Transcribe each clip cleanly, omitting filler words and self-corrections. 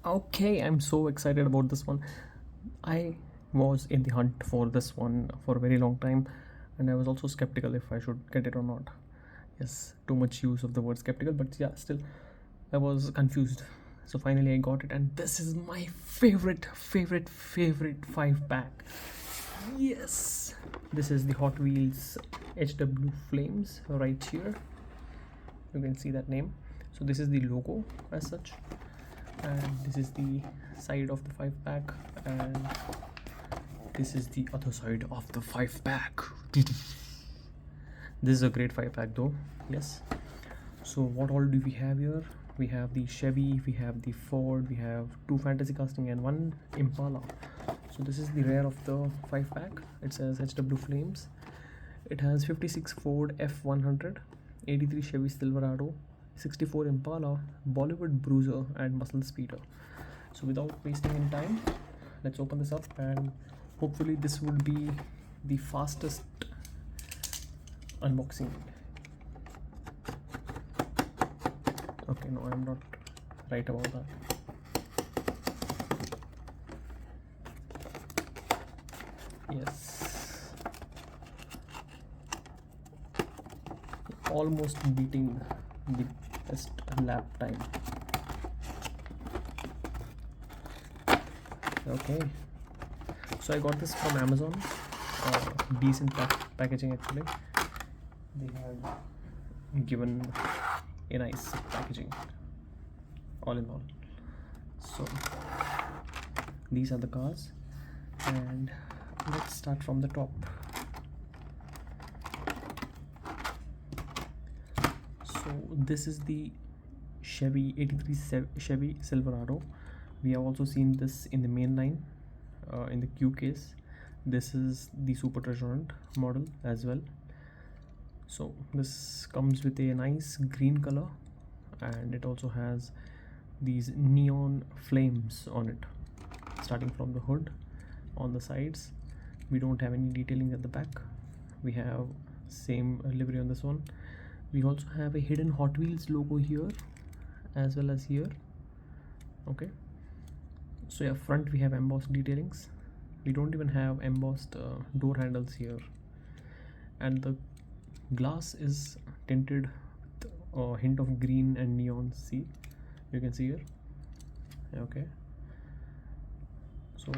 Okay, I'm so excited about this one. I was in the hunt for this one for a very long time, and I was also skeptical if I should get it or not. Yes, too much use of the word skeptical, but yeah, still, I was confused. So finally, I got it, and this is my favorite 5 pack. Yes, this is the Hot Wheels HW Flames right here. You can see that name. So this is the logo as such, and this is the side of the 5 pack, and this is the other side of the 5 pack. This is a great 5 pack though. Yes. So what all do we have here? We have the Chevy, we have the Ford, we have 2 fantasy casting and 1 Impala. So this is the rear of the 5 pack. It says HW Flames. It has 56 Ford F100, 83 Chevy Silverado, 64 Impala, Bollywood Bruiser, and Muscle Speeder. So without wasting any time, let's open this up, and hopefully this would be the fastest unboxing. Okay, no, I'm not right about that. Yes, almost beating the best lap time. Okay, so I got this from Amazon. Decent packaging actually. They have given a nice packaging all in all. So these are the cars, and let's start from the top. So this is the Chevy 83 Chevy Silverado. We have also seen this in the main line, in the Q case. This is the super treasurant model as well. So this comes with a nice green color, and it also has these neon flames on it, starting from the hood. On the sides, we don't have any detailing at the back. We have same livery on this one. We also have a hidden Hot Wheels logo here as well as here. Okay, so yeah, front we have embossed detailings. We don't even have embossed door handles here, and the glass is tinted with a hint of green and neon. See, you can see here. Okay, so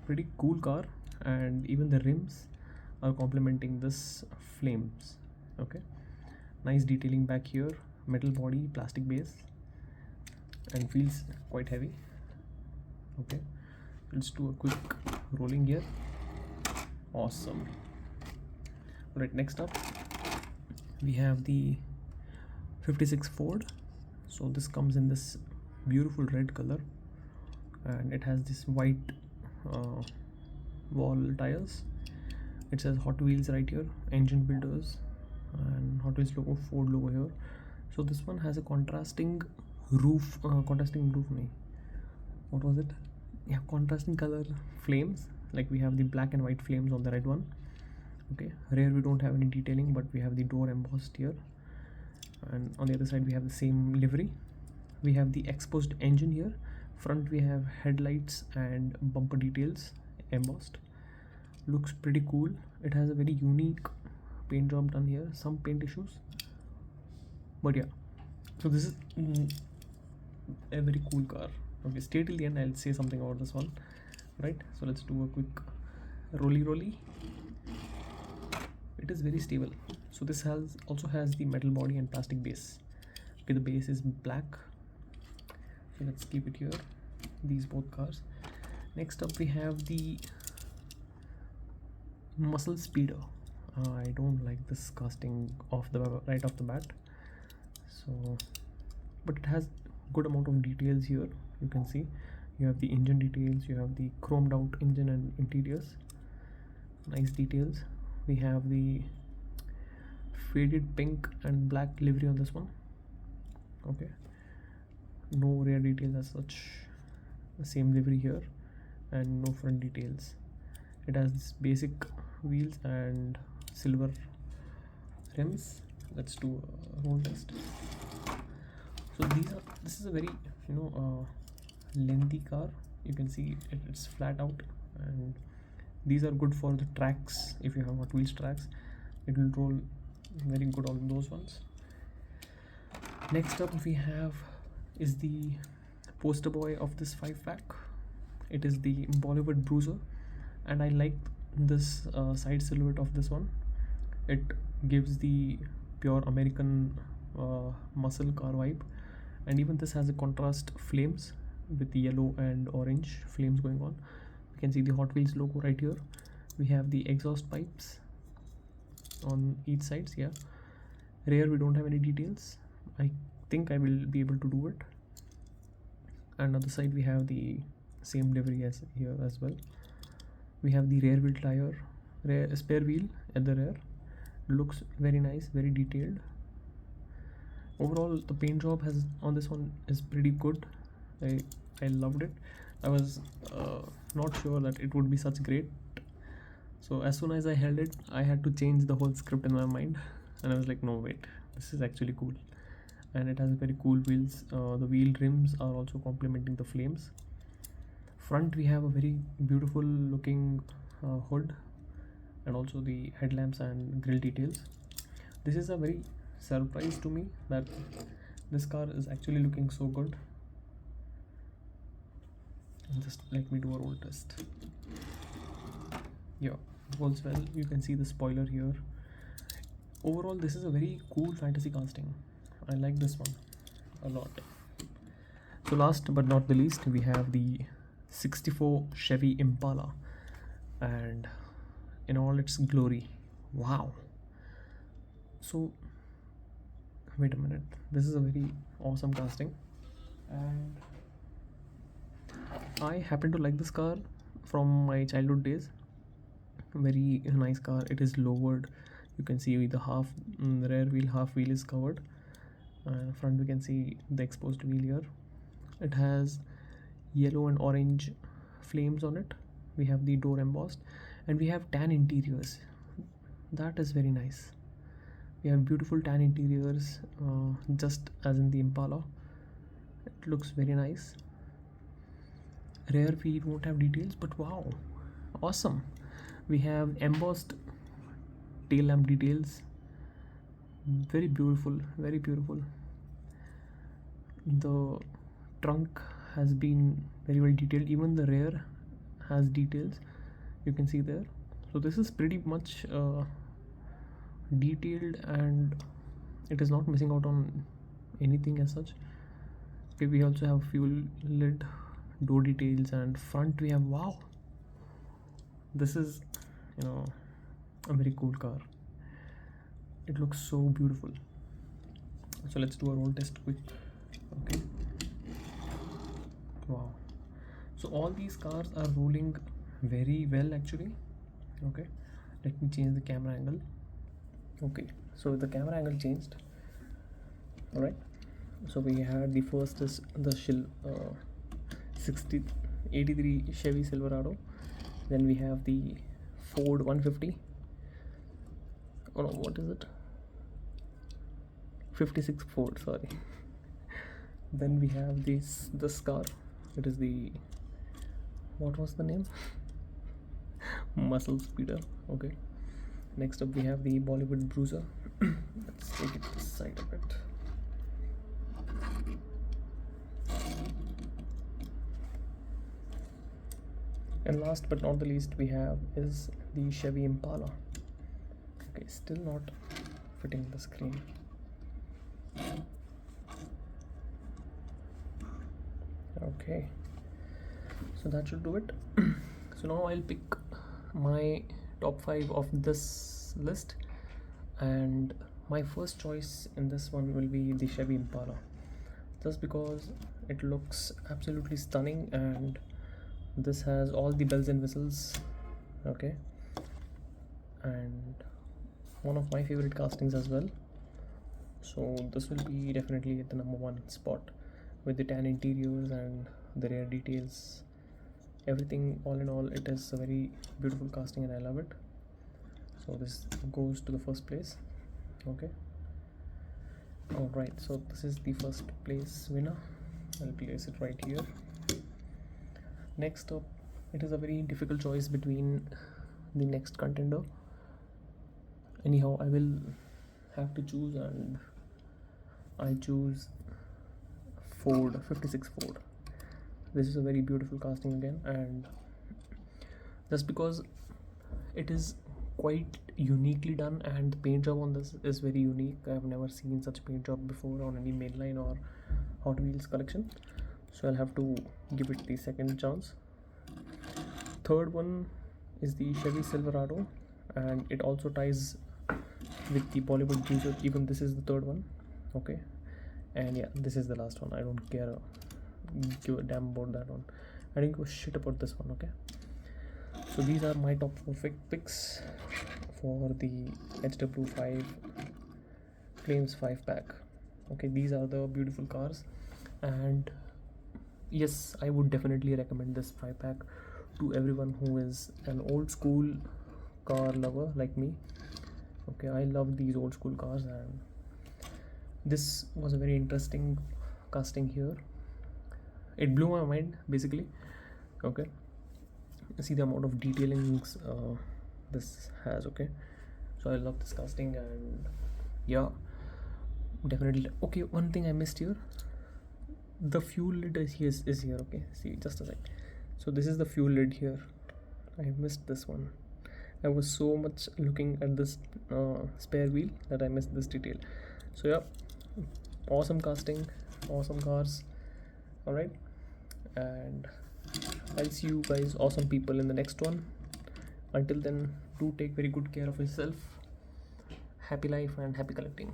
pretty cool car, and even the rims are complementing this flames. Okay, nice detailing back here, metal body, plastic base, and feels quite heavy. Okay, let's do a quick rolling here. Awesome. All right, next up we have the 56 Ford. So this comes in this beautiful red color, and it has this white wall tires. It says Hot Wheels right here, engine builders, and Hot Wheels logo, Ford logo here. So this one has a contrasting roof, what was it? Yeah, contrasting color flames. Like we have the black and white flames on the red one. Okay, rear we don't have any detailing, but we have the door embossed here, and on the other side we have the same livery. We have the exposed engine here. Front we have headlights and bumper details embossed. Looks pretty cool. It has a very unique paint job done here, some paint issues, but yeah. So this is a very cool car. Okay, stay till the end, I'll say something about this one. Right, so let's do a quick rolly. It is very stable. So this also has the metal body and plastic base. Okay, the base is black, so let's keep it here, these both cars. Next up we have the Muscle Speeder. I don't like this casting right off the bat, so, but it has good amount of details here. You can see you have the engine details, you have the chromed out engine and interiors, nice details. We have the faded pink and black livery on this one. Okay, no rear details as such, the same livery here, and no front details. It has this basic wheels and silver rims. Let's do a roll test. So this is a very lengthy car. You can see it's flat out, and these are good for the tracks. If you have Hot Wheels tracks, it will roll very good on those ones. Next up we have is the poster boy of this 5-pack. It is the Bollywood Bruiser, and I like this side silhouette of this one. It gives the pure American muscle car vibe, and even this has a contrast flames with the yellow and orange flames going on. You can see the Hot Wheels logo right here. We have the exhaust pipes on each sides. Yeah, rear we don't have any details. I think I will be able to do it. And on the side we have the same livery as here as well. We have the rear wheel tire, rear spare wheel at the rear. Looks very nice, very detailed. Overall the paint job has on this one is pretty good. I loved it. I was not sure that it would be such great, so as soon as I held it I had to change the whole script in my mind, and I was like, no wait, this is actually cool. And it has very cool wheels. The wheel rims are also complementing the flames. Front we have a very beautiful looking hood, and also the headlamps and grille details. This is a very surprise to me that this car is actually looking so good. Just let me do a roll test. Yeah, it works well. You can see the spoiler here. Overall this is a very cool fantasy casting. I like this one a lot. So last but not the least, we have the 64 Chevy Impala, and in all its glory. Wow. So wait a minute, this is a very awesome casting, and I happen to like this car from my childhood days. Very nice car. It is lowered. You can see the rear wheel half wheel is covered, and front we can see the exposed wheel here. It has yellow and orange flames on it. We have the door embossed, and we have tan interiors. That is very nice. We have beautiful tan interiors, just as in the Impala. It looks very nice. Rear we won't have details, but wow, awesome. We have embossed tail lamp details. Very beautiful, very beautiful. The trunk has been very well detailed. Even the rear has details, you can see there. So this is pretty much detailed, and it is not missing out on anything as such. Okay, we also have fuel lid, door details, and front we have, wow, this is, a very cool car. It looks so beautiful. So let's do a roll test quick. Okay, wow. So all these cars are rolling very well actually. Okay, let me change the camera angle. Okay, so the camera angle changed. All right, so we had the first is the 83 Chevy Silverado. Then we have the Ford 150. Oh no, what is it? 56 Ford, sorry. Then we have this car. It is the, what was the name? Muscle Speeder. Okay. Next up we have the Bollywood Bruiser. Let's take it this side of it. And last but not the least we have is the Chevy Impala. Okay, still not fitting the screen. Okay, so that should do it. So now I'll pick my top 5 of this list, and my first choice in this one will be the Chevy Impala, just because it looks absolutely stunning, and this has all the bells and whistles. Okay, and one of my favorite castings as well, so this will be definitely at the #1 spot, with the tan interiors and the rear details. Everything, all in all, it is a very beautiful casting and I love it. So this goes to the first place. Okay, alright, so this is the first place winner. I'll place it right here. Next up, it is a very difficult choice between the next contender. Anyhow, I will have to choose, and I choose Ford 56 Ford. This is a very beautiful casting again, and just because it is quite uniquely done, and the paint job on this is very unique. I have never seen such paint job before on any mainline or Hot Wheels collection, so I'll have to give it the second chance. Third one is the Chevy Silverado, and it also ties with the Bollywood Bruiser. Even this is the third one, okay, and yeah, this is the last one. I don't give a damn about that one. I didn't give a shit about this one, okay. So these are my top 4 picks for the HW5 Flames 5 pack. Okay, these are the beautiful cars, and yes, I would definitely recommend this 5 pack to everyone who is an old school car lover like me. Okay, I love these old school cars, and this was a very interesting casting here. It blew my mind basically. Okay, see the amount of detailings this has. Okay, so I love this casting, and yeah, definitely. Okay, one thing I missed here, the fuel lid is here. Okay, see, just a sec. So this is the fuel lid here. I missed this one. I was so much looking at this spare wheel that I missed this detail. So yeah, awesome casting, awesome cars. All right, and I'll see you guys, awesome people, in the next one. Until then, do take very good care of yourself. Happy life and happy collecting.